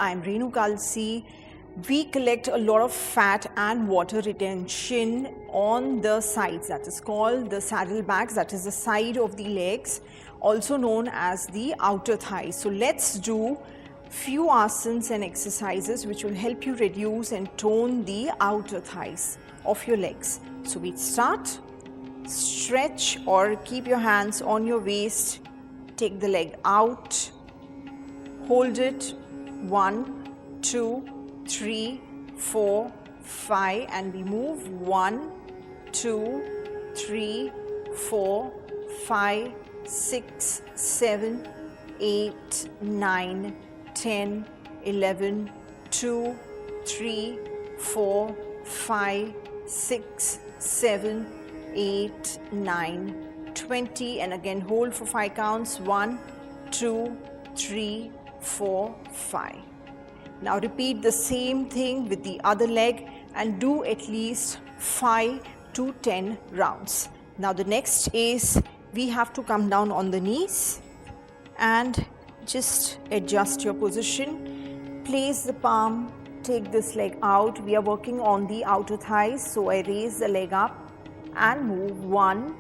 I'm Renu Kalsi. We collect a lot of fat and water retention on the sides, that is called the saddlebags, that is the side of the legs, also known as the outer thighs. So let's do few asanas and exercises which will help you reduce and tone the outer thighs of your legs. So we start. Stretch or keep your hands on your waist, take the leg out, hold it 1, 2, 3, 4, 5 and we move 1, 2, 3, 4, 5, 6, 7, 8, 9, 10, 11, 2, 3, 4, 5, 6, 7, 8, 9, 20 and again hold for 5 counts 1, 2, 3, 4, 5. Now repeat the same thing with the other leg and do at least 5 to 10 rounds. Now the next is we have to come down on the knees and just adjust your position. Place the palm, take this leg out. We are working on the outer thighs, so I raise the leg up and move 1,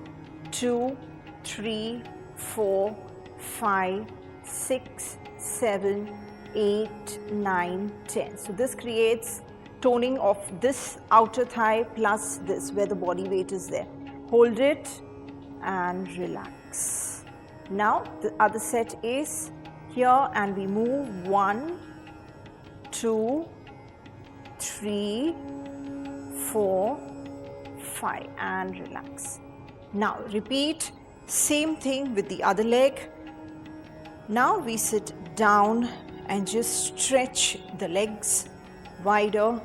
2, 3, 4, 5, 6, 7, 8, 9, 10. So this creates toning of this outer thigh plus this where the body weight is there. Hold it and relax. Now the other set is here and we move 1, 2, 3, 4, 5 and relax. Now repeat same thing with the other leg. Now we sit down and just stretch the legs wider,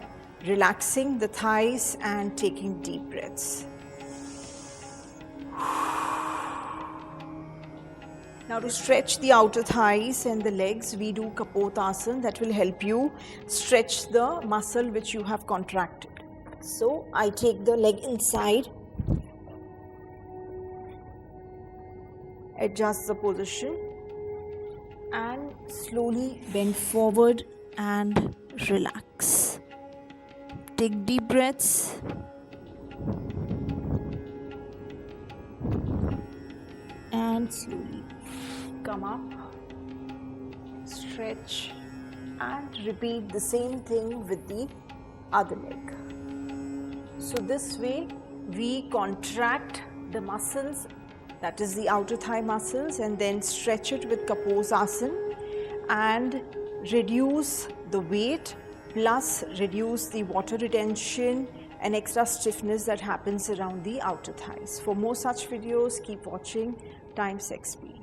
relaxing the thighs and taking deep breaths. Now to stretch the outer thighs and the legs, we do Kapotasana that will help you stretch the muscle which you have contracted. So I take the leg inside, adjust the position and slowly bend forward and relax. Take deep breaths. And slowly come up, stretch and repeat the same thing with the other leg. So this way we contract the muscles, that is the outer thigh muscles, and then stretch it with Kapotasana and reduce the weight plus reduce the water retention and extra stiffness that happens around the outer thighs. For more such videos, keep watching Times XP.